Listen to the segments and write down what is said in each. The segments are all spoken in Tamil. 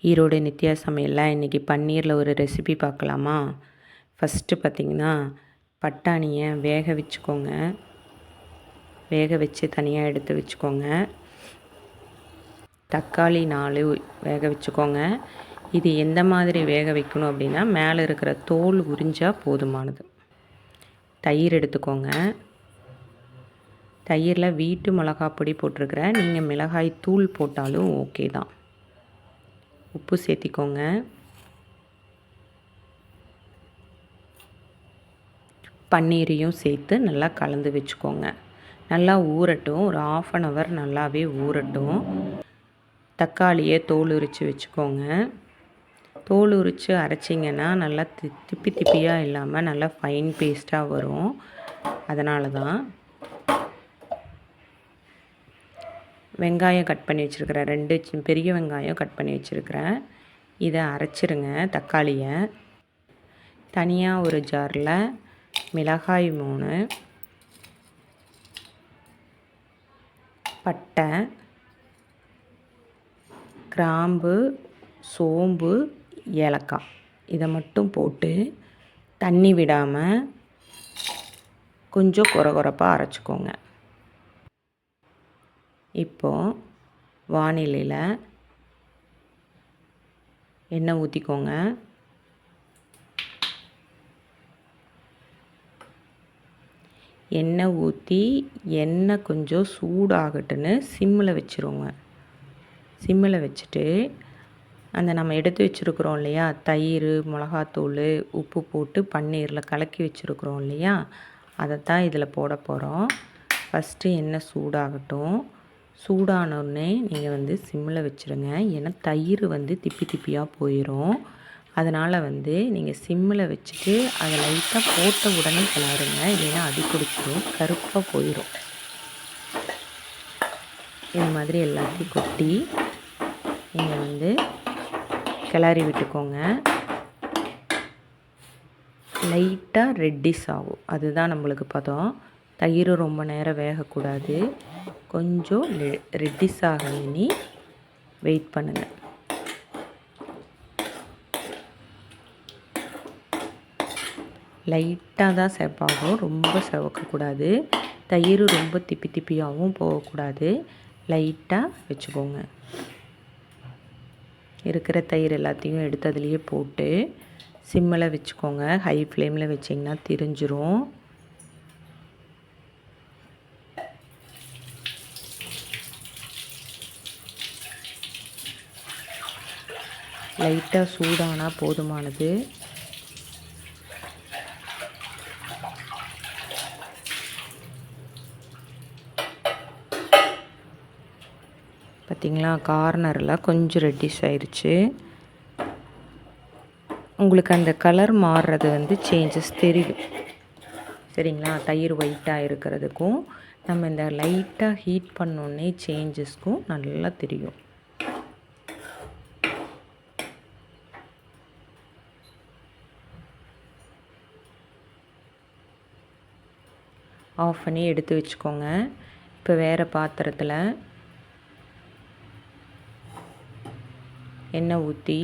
ஈரோடு நித்யா சமையலில் இன்றைக்கி பன்னீரில் ஒரு ரெசிபி பார்க்கலாமா. ஃபஸ்ட்டு பார்த்திங்கன்னா பட்டாணியை வேக வச்சுக்கோங்க. வேக வச்சு தனியாக எடுத்து வச்சுக்கோங்க. தக்காளி 4 வேக வச்சுக்கோங்க. இது எந்த மாதிரி வேக வைக்கணும் அப்படின்னா, மேலே இருக்கிற தோல் உரிஞ்சால் போதுமானது. தயிர் எடுத்துக்கோங்க. தயிரில் வீட்டு மிளகாய் பொடி போட்டிருக்கிறேன். நீங்கள் மிளகாய் தூள் போட்டாலும் ஓகே தான். உப்பு சேர்த்திக்கோங்க. பன்னீரையும் சேர்த்து நல்லா கலந்து வச்சுக்கோங்க. நல்லா ஊறட்டும். ஒரு 1/2 hour நல்லாவே ஊறட்டும். தக்காளியை தோல் உரித்து வச்சுக்கோங்க. தோல் உரித்து அரைச்சிங்கன்னா நல்லா திப்பி திப்பியாக இல்லாமல் நல்லா ஃபைன் பேஸ்ட்டாக வரும். அதனால தான். வெங்காயம் கட் பண்ணி வச்சுருக்கிறேன். 2 பெரிய வெங்காயம் கட் பண்ணி வச்சுருக்கிறேன். இதை அரைச்சிருங்க. தக்காளியை தனியாக ஒரு ஜாரில் மிளகாய் 3, பட்டை, கிராம்பு, சோம்பு, ஏலக்காய் இதை மட்டும் போட்டு தண்ணி விடாமல் கொஞ்சம் கொரகொரப்பாக அரைச்சிக்கோங்க. இப்போது வானிலையில் எண்ணெய் ஊற்றிக்கோங்க. எண்ணெய் ஊற்றி எண்ணெய் கொஞ்சம் சூடாகட்டுன்னு சிம்மில் வச்சுருவோங்க. சிம்மில் வச்சுட்டு அந்த நம்ம எடுத்து வச்சுருக்குறோம் இல்லையா, தயிர், மிளகாத்தூள், உப்பு போட்டு பன்னீரில் கலக்கி வச்சுருக்குறோம் இல்லையா, அதைத்தான் இதில் போட போகிறோம். ஃபஸ்ட்டு எண்ணெய் சூடாகட்டும். சூடானோடனே நீங்கள் சிம்மில் வச்சுருங்க. ஏன்னா தயிர் திப்பி திப்பியாக போயிடும். அதனால் நீங்கள் சிம்மில் வச்சுட்டு அதை லைட்டாக போட்ட உடனே கிளறுங்க. இல்லைன்னா அடி பிடிச்சிடும், கருப்பாக போயிடும். இது மாதிரி எல்லாத்தையும் கொட்டி நீங்கள் கிளறி விட்டுக்கோங்க. லைட்டாக ரெட்டிஸ் ஆகும், அதுதான் நம்மளுக்கு பதம். தயிர் ரொம்ப நேரம் வேகக்கூடாது. கொஞ்சம் ரெட்டிஸ் ஆகி வெயிட் பண்ணுங்கள். லைட்டாக தான் செவப்பாகும், ரொம்ப செவக்கக்கூடாது. தயிர் ரொம்ப திப்பி திப்பியாகவும் போகக்கூடாது. லைட்டாக வச்சுக்கோங்க. இருக்கிற தயிர் எல்லாத்தையும் எடுத்து அதுலேயே போட்டு சிம்மில் வச்சுக்கோங்க. ஹை ஃப்ளேமில் வச்சிங்கன்னா திரிஞ்சிரும். லைட்டாக சூடானால் போதுமானது. பார்த்திங்களா, கார்னரில் கொஞ்சம் ரெட்டிஷ் ஆயிடுச்சு. உங்களுக்கு அந்த கலர் மாறுறது சேஞ்சஸ் தெரியும். சரிங்களா, தயிர் ஒயிட்டாக இருக்கிறதுக்கும் நம்ம இந்த லைட்டாக ஹீட் பண்ணோன்னே சேஞ்சஸ்க்கும் நல்லா தெரியும். ஆஃப் பண்ணி எடுத்து வச்சுக்கோங்க. இப்போ வேறு பாத்திரத்தில் எண்ணெய் ஊற்றி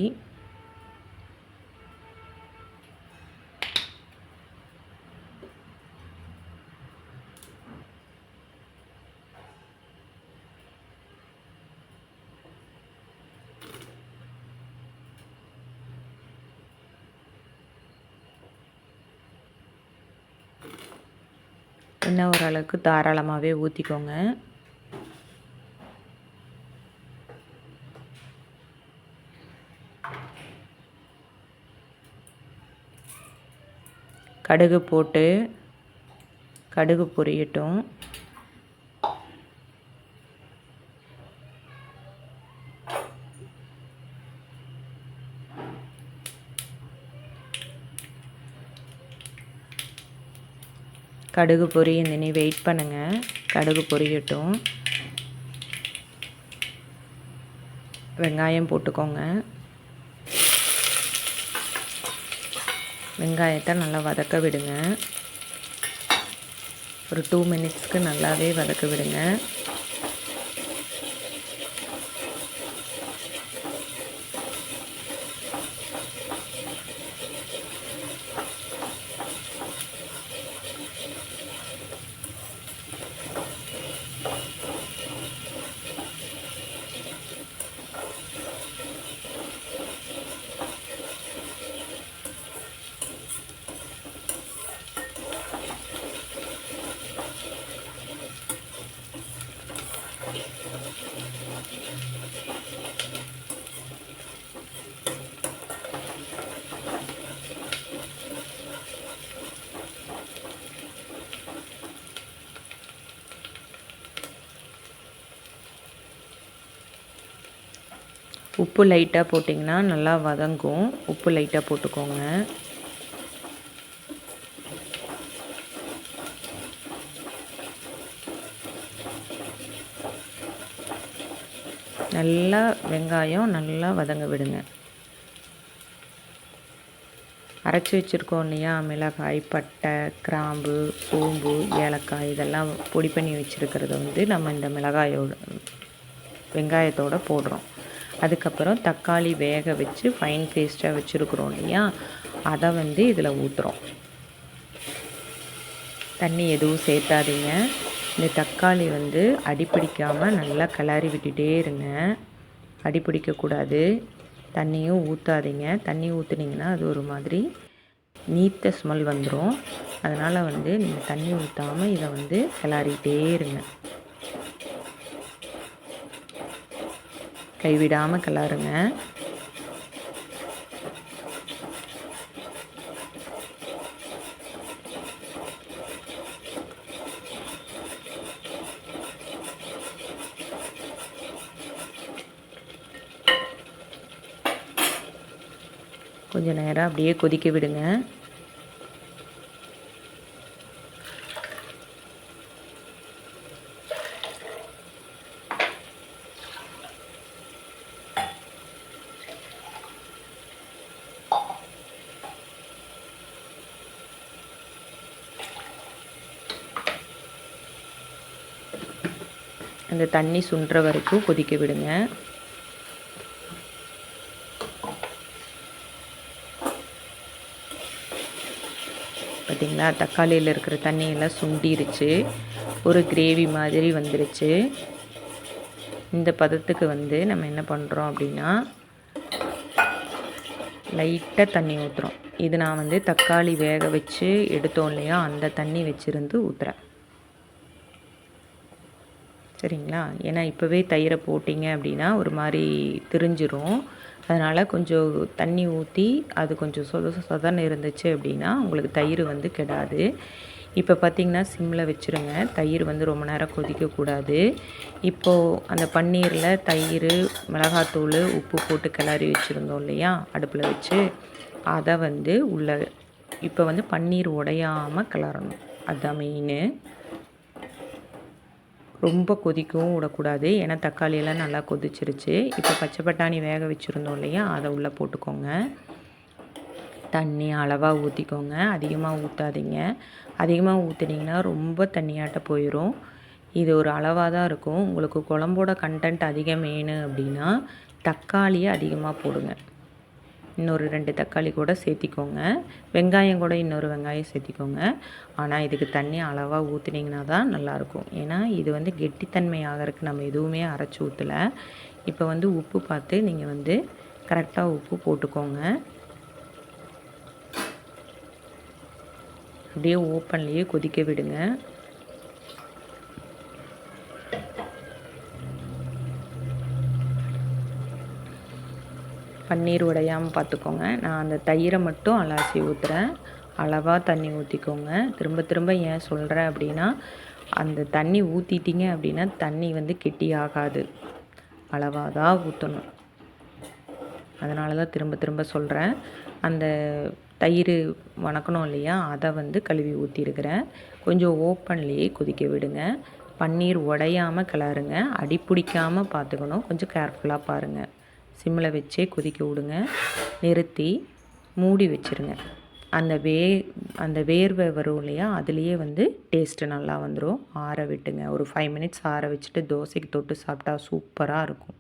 எண்ணெய் ஓரளவுக்கு தாராளமாகவே ஊற்றிக்கோங்க. கடுகு போட்டு கடுகு பொரியட்டும். கடுகு பொரியுதுன்னு வெயிட் பண்ணுங்கள். கடுகு பொரியட்டும். வெங்காயம் போட்டுக்கோங்க. வெங்காயத்தை நல்லா வதக்க விடுங்க. ஒரு 2 மினிட்ஸ்க்கு நல்லாவே வதக்க விடுங்க. உப்பு லைட்டாக போட்டிங்கன்னா நல்லா வதங்கும். உப்பு லைட்டாக போட்டுக்கோங்க. நல்லா வெங்காயம் நல்லா வதங்க விடுங்க. அரைச்சி வச்சுருக்கோம் இல்லையா, மிளகாய், பட்டை, கிராம்பு, சோம்பு, ஏலக்காய் இதெல்லாம் பொடி பண்ணி வச்சுருக்கிறத வந்து நம்ம இந்த வெங்காயத்தோடு போடுறோம். அதுக்கப்புறம் தக்காளி வேக வச்சு ஃபைன் பேஸ்ட்டாக வச்சுருக்குறோம் இல்லையா, அதை வந்து இதில் ஊற்றுறோம். தண்ணி எதுவும் சேர்த்தாதீங்க. இந்த தக்காளி வந்து அடிப்பிடிக்காமல் நல்லா கிளறி விட்டுட்டே இருங்க. அடிப்பிடிக்கக்கூடாது. தண்ணியும் ஊற்றாதீங்க. தண்ணி ஊற்றுனீங்கன்னா அது ஒரு மாதிரி நீத்த ஸ்மெல் வந்துடும். அதனால் வந்து நீங்கள் தண்ணி ஊற்றாமல் இதை வந்து கிளறிட்டே இருங்க. கைவிடாமல் கிளறுங்க. கொஞ்சம் நேரம் அப்படியே கொதிக்க விடுங்க. அந்த தண்ணி சுண்டுற வரைக்கும் கொதிக்க விடுங்க. பார்த்திங்களா, தக்காளியில் இருக்கிற தண்ணியெல்லாம் சுண்டிருச்சு. ஒரு கிரேவி மாதிரி வந்துருச்சு. இந்த பதத்துக்கு வந்து நம்ம என்ன பண்ணுறோம் அப்படின்னா, லைட்டாக தண்ணி ஊற்றுறோம். இது நான் வந்து தக்காளி வேக வச்சு எடுத்தோம் இல்லையா, அந்த தண்ணி வச்சுருந்து ஊற்றுறேன். சரிங்களா, ஏன்னா இப்போவே தயிரை போட்டிங்க அப்படின்னா ஒரு மாதிரி திரிஞ்சிரும். அதனால் கொஞ்சம் தண்ணி ஊற்றி அது கொஞ்சம் சொதன்னு இருந்துச்சு அப்படின்னா உங்களுக்கு தயிர் வந்து கெடாது. இப்போ பார்த்திங்கன்னா சிம்மில் வச்சுருங்க. தயிர் வந்து ரொம்ப நேரம் கொதிக்கக்கூடாது. இப்போது அந்த பன்னீரில் தயிர், மிளகாத்தூள், உப்பு போட்டு கிளறி வச்சுருந்தோம் இல்லையா அடுப்பில் வச்சு, அதை வந்து இப்போ வந்து பன்னீர் உடையாமல் கிளறணும். அதுதான் மெயின். ரொம்ப கொதிக்கவும் விடக்கூடாது, ஏன்னா தக்காளியெல்லாம் நல்லா கொதிச்சிருச்சு. இப்போ பச்சை பட்டாணி வேக வச்சுருந்தோம் இல்லையா, அதை உள்ளே போட்டுக்கோங்க. தண்ணி அளவாக ஊற்றிக்கோங்க. அதிகமாக ஊற்றாதீங்க. அதிகமாக ஊற்றுனீங்கன்னா ரொம்ப தண்ணியாட்ட போயிடும். இது ஒரு அளவாக தான் இருக்கும். உங்களுக்கு குழம்போட கண்டென்ட் அதிகம் வேணும் அப்படின்னா தக்காளியை அதிகமாக போடுங்க. இன்னொரு 2 தக்காளி கூட சேர்த்திக்கோங்க. வெங்காயம் கூட இன்னொரு வெங்காயம் சேர்த்திக்கோங்க. ஆனால் இதுக்கு தண்ணி அளவாக ஊற்றுனீங்கன்னா தான் நல்லாயிருக்கும். ஏன்னா இது வந்து கெட்டித்தன்மை ஆகிறதுக்கு நம்ம எதுவுமே அரைச்சி ஊற்றலை. இப்போ வந்து உப்பு பார்த்து நீங்கள் வந்து கரெக்டாக உப்பு போட்டுக்கோங்க. அப்படியே ஓப்பன்லேயே கொதிக்க விடுங்க. பன்னீர் உடையாமல் பார்த்துக்கோங்க. நான் அந்த தயிரை மட்டும் அலசி ஊற்றுறேன். அளவாக தண்ணி ஊற்றிக்கோங்க. திரும்ப திரும்ப ஏன் சொல்கிறேன் அப்படின்னா, அந்த தண்ணி ஊற்றிட்டிங்க அப்படின்னா தண்ணி வந்து கெட்டி ஆகாது. அளவாக தான் ஊற்றணும். அதனால தான் திரும்ப திரும்ப சொல்கிறேன். அந்த தயிர் வணக்கணும் இல்லையா, அதை வந்து கழுவி ஊற்றிருக்கிறேன். கொஞ்சம் ஓப்பன்லேயே கொதிக்க விடுங்க. பன்னீர் உடையாமல் கிளறுங்க. அடி பிடிக்காமல் பார்த்துக்கணும். கொஞ்சம் கேர்ஃபுல்லாக பாருங்கள். சிம்மில் வச்சே கொதிக்க விடுங்க. நிறுத்தி மூடி வச்சுருங்க. அந்த வேர்வை வரும் இல்லையா, அதுலேயே வந்து டேஸ்ட்டு நல்லா வந்துடும். ஆற விட்டுங்க. ஒரு 5 மினிட்ஸ் ஆற வச்சுட்டு தோசைக்கு தொட்டு சாப்பிட்டா சூப்பராக இருக்கும்.